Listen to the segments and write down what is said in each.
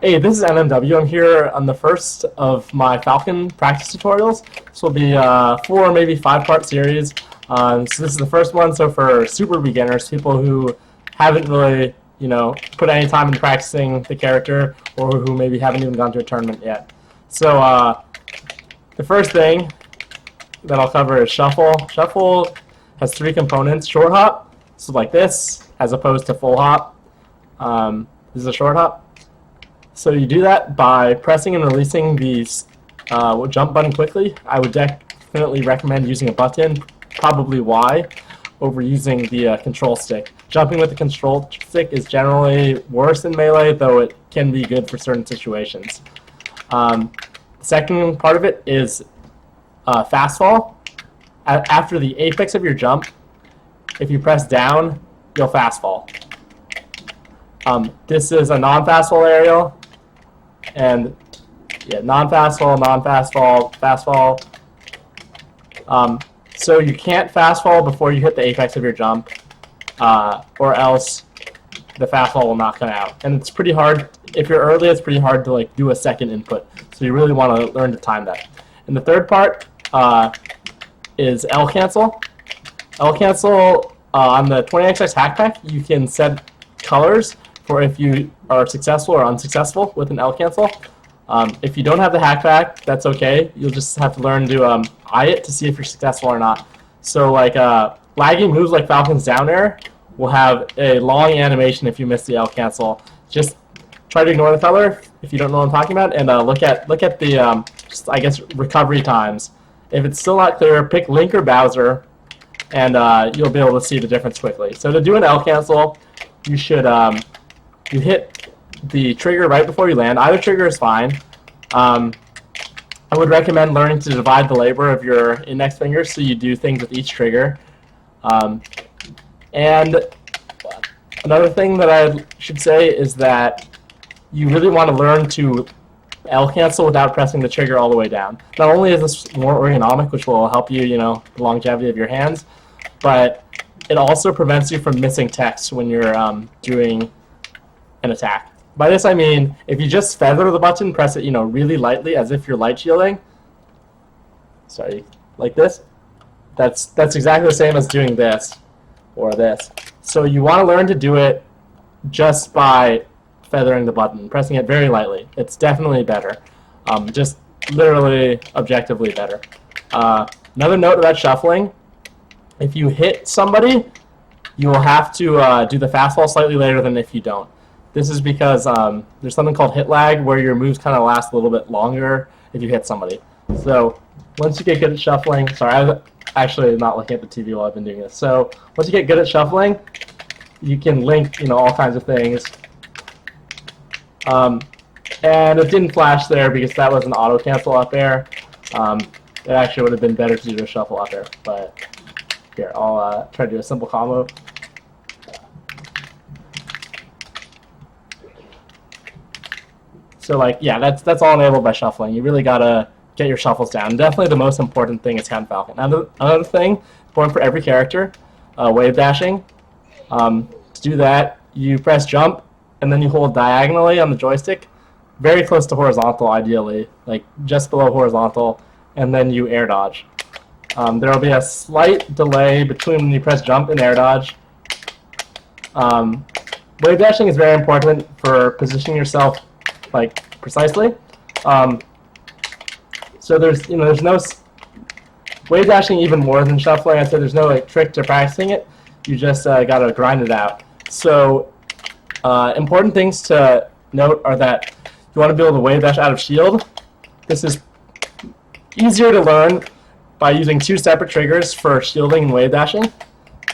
Hey, this is NMW. I'm here on the first of my Falcon practice tutorials. This will be a 4, maybe 5-part series. So this is the first one. So for super beginners, people who haven't really, put any time into practicing the character, or who maybe haven't even gone to a tournament yet. So the first thing that I'll cover is shuffle. Shuffle has 3 components: short hop, so like this, as opposed to full hop. This is a short hop. So you do that by pressing and releasing the jump button quickly. I would definitely recommend using a button, probably Y, over using the control stick. Jumping with the control stick is generally worse in Melee, though it can be good for certain situations. The second part of it is fast fall. After the apex of your jump, if you press down, you'll fast fall. This is a non-fast fall aerial. And yeah, non-fast fall, non-fast fall, fast fall. So you can't fast fall before you hit the apex of your jump, or else the fast fall will not come out. And it's pretty hard. If you're early, it's pretty hard to do a second input. So you really want to learn to time that. And the third part is L cancel. L cancel on the 20XX hack pack, you can set colors for if you are successful or unsuccessful with an L cancel. If you don't have the hack pack, that's okay. You'll just have to learn to eye it to see if you're successful or not. So lagging moves like Falcon's down air will have a long animation if you miss the L cancel. Just try to ignore the color if you don't know what I'm talking about, and look at the recovery times. If it's still not clear, pick Link or Bowser, and you'll be able to see the difference quickly. So to do an L cancel, you should you hit the trigger right before you land. Either trigger is fine. I would recommend learning to divide the labor of your index fingers so you do things with each trigger. And another thing that I should say is that you really want to learn to L cancel without pressing the trigger all the way down. Not only is this more ergonomic, which will help you, the longevity of your hands, but it also prevents you from missing text when you're doing an attack. By this I mean, if you just feather the button, press it, really lightly, as if you're light shielding. Sorry, like this. That's exactly the same as doing this or this. So you want to learn to do it just by feathering the button, pressing it very lightly. It's definitely better. Just literally, objectively better. Another note about shuffling: if you hit somebody, you will have to do the fast fall slightly later than if you don't. This is because there's something called hit lag, where your moves kind of last a little bit longer if you hit somebody. So once you get good at shuffling, sorry, I was actually not looking at the TV while I've been doing this. So once you get good at shuffling, you can link, all kinds of things. And it didn't flash there because that was an auto cancel up air. It actually would have been better to do a shuffle up air, but here, I'll try to do a simple combo. So that's all enabled by shuffling. You really gotta get your shuffles down. Definitely the most important thing is Count Falcon. Another thing, important for every character, wave dashing. To do that, you press jump, and then you hold diagonally on the joystick, very close to horizontal ideally, like just below horizontal, and then you air dodge. There will be a slight delay between when you press jump and air dodge. Wave dashing is very important for positioning yourself precisely. So there's no wave dashing even more than shuffling. I said there's no trick to practicing it. You just gotta grind it out. So important things to note are that you want to be able to wave dash out of shield. This is easier to learn by using 2 separate triggers for shielding and wave dashing,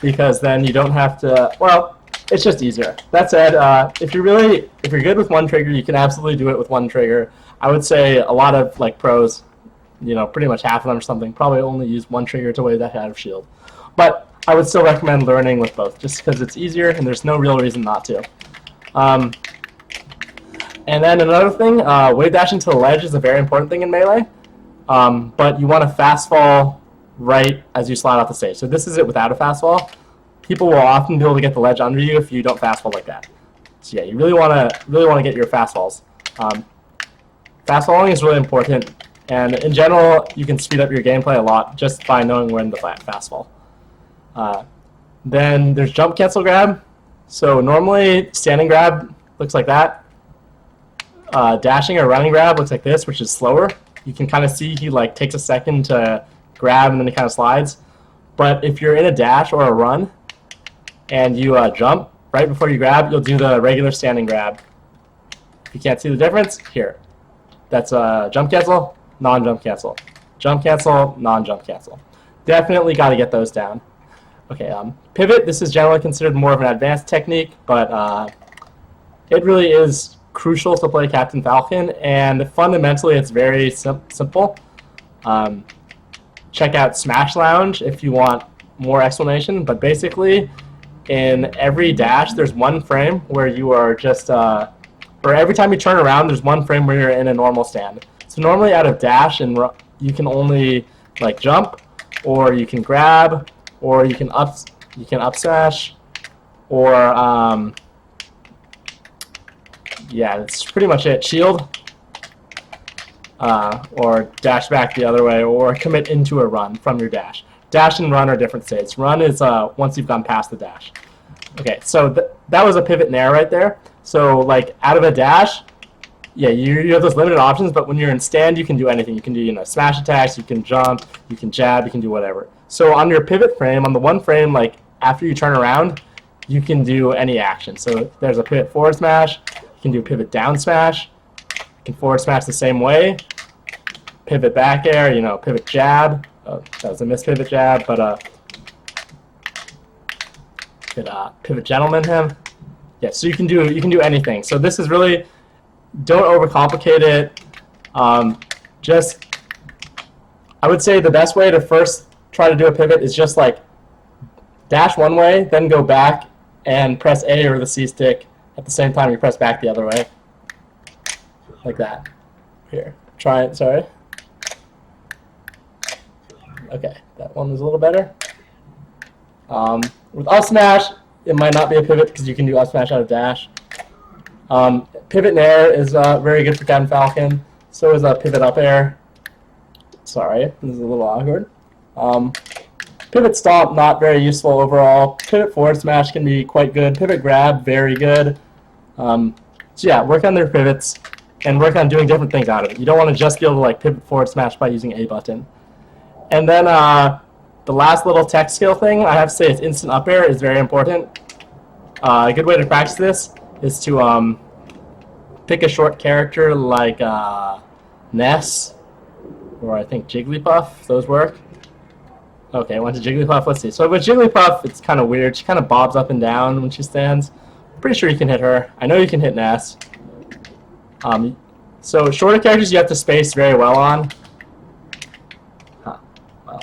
because then you don't have to, well, it's just easier. That said, if you're good with one trigger, you can absolutely do it with one trigger. I would say a lot of pros, pretty much half of them or something, probably only use one trigger to wave dash out of shield. But I would still recommend learning with both, just because it's easier and there's no real reason not to. And then another thing, wave dashing to the ledge is a very important thing in Melee, but you want to fast fall right as you slide off the stage. So this is it without a fast fall. People will often be able to get the ledge under you if you don't fast fall like that. So yeah, you really want to get your fast falls. Fast following is really important, and in general, you can speed up your gameplay a lot just by knowing when to fast fall. Then there's jump cancel grab. So normally standing grab looks like that. Dashing or running grab looks like this, which is slower. You can kind of see he like takes a second to grab and then he kind of slides. But if you're in a dash or a run and you jump right before you grab, you'll do the regular standing grab. If you can't see the difference, here. That's jump cancel, non-jump cancel. Jump cancel, non-jump cancel. Definitely got to get those down. Okay, pivot, this is generally considered more of an advanced technique, but it really is crucial to play Captain Falcon, and fundamentally it's very simple. Check out Smash Lounge if you want more explanation, but basically in every dash there's one frame where you are just, or every time you turn around there's one frame where you're in a normal stand. So normally out of dash and you can only like jump, or you can grab, or you can up smash, or yeah, that's pretty much it. Shield, or dash back the other way, or commit into a run from your dash. Dash and run are different states. Run is once you've gone past the dash. Okay, so that was a pivot nair right there. So like out of a dash, yeah, you have those limited options, but when you're in stand, you can do anything. You can do smash attacks, you can jump, you can jab, you can do whatever. So on your pivot frame, on the one frame, like after you turn around, you can do any action. So there's a pivot forward smash, you can do pivot down smash, you can forward smash the same way, pivot back air, pivot jab. Oh, that was a missed pivot jab, but could pivot gentleman him. Yeah, so you can do anything. So this is really, don't overcomplicate it. I would say the best way to first try to do a pivot is just like dash one way, then go back and press A or the C stick at the same time you press back the other way. Like that. Here, try it, sorry. Okay, that one was a little better. With up smash, it might not be a pivot because you can do up smash out of dash. Pivot nair is very good for Captain Falcon. So is pivot up air. Sorry, this is a little awkward. Pivot stomp, not very useful overall. Pivot forward smash can be quite good. Pivot grab, very good. So yeah, work on their pivots and work on doing different things out of it. You don't want to just be able to like pivot forward smash by using A button. And then the last little tech skill thing I have to say is instant up air is very important. A good way to practice this is to pick a short character like Ness, or I think Jigglypuff. Those work. Okay, I went to Jigglypuff. Let's see. So with Jigglypuff, it's kind of weird. She kind of bobs up and down when she stands. Pretty sure you can hit her. I know you can hit Ness. So shorter characters you have to space very well on. Huh. Well,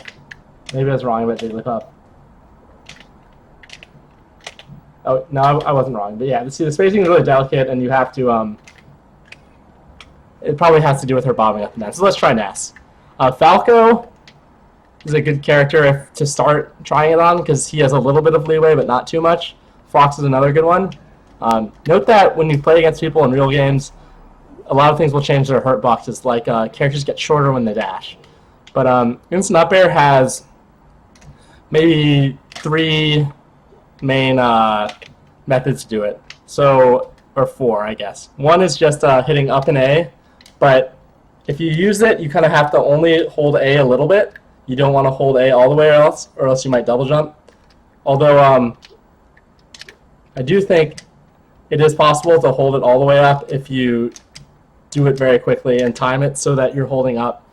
maybe I was wrong about Jigglypuff. Oh, no, I wasn't wrong. But yeah, see, the spacing is really delicate, and you have to, it probably has to do with her bobbing up and down. So let's try Ness. Falco is a good character to start trying it on because he has a little bit of leeway, but not too much. Fox is another good one. Note that when you play against people in real games, a lot of things will change their hurt boxes, like characters get shorter when they dash. But instant up air has maybe 3 main methods to do it. So, or 4, I guess. One is just hitting up and A, but if you use it, you kind of have to only hold A a little bit. You don't want to hold A all the way or else you might double jump. Although I do think it is possible to hold it all the way up if you do it very quickly and time it so that you're holding up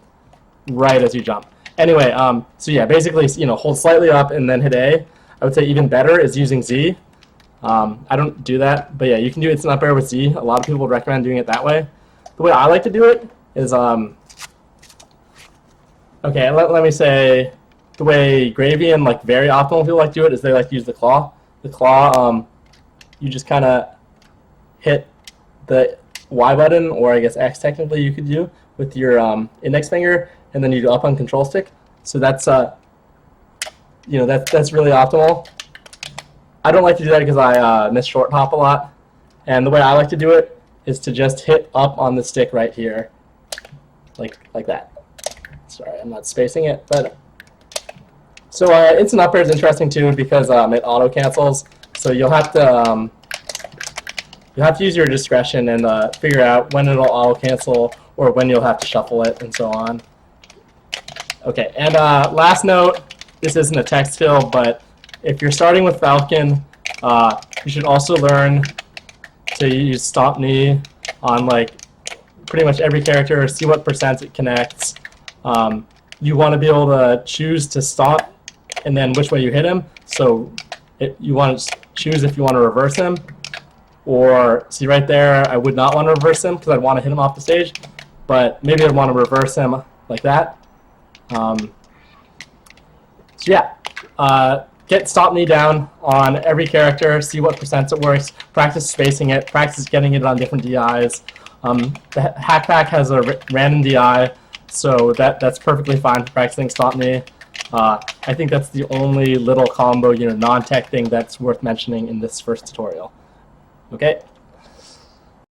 right as you jump. Anyway, so yeah, basically, hold slightly up and then hit A. I would say even better is using Z. I don't do that, but yeah, you can do instant up air with Z. A lot of people would recommend doing it that way. The way I like to do it is, okay, let me say, the way Gravy and like very optimal people like to do it is they like to use the claw. The claw, you just kind of hit the Y button, or I guess X technically you could do, with your index finger, and then you do up on control stick. So that's that's really optimal. I don't like to do that because I miss short hop a lot, and the way I like to do it is to just hit up on the stick right here, like that. Sorry, I'm not spacing it, but so instant up air is interesting too because it auto cancels. So you'll have to use your discretion and figure out when it'll auto cancel or when you'll have to shuffle it and so on. Okay, and last note, this isn't a tech skill, but if you're starting with Falcon, you should also learn to use stop knee on like pretty much every character, see what percent it connects. You want to be able to choose to stop and then which way you hit him. So you want to choose if you want to reverse him, or see right there, I would not want to reverse him because I'd want to hit him off the stage, but maybe I'd want to reverse him like that. So yeah, get stop knee down on every character, see what percent it works, practice spacing it, practice getting it on different DIs. The hack pack has a random DI, so that's perfectly fine for practicing stop knee. I think that's the only little combo, non-tech thing that's worth mentioning in this first tutorial. Okay.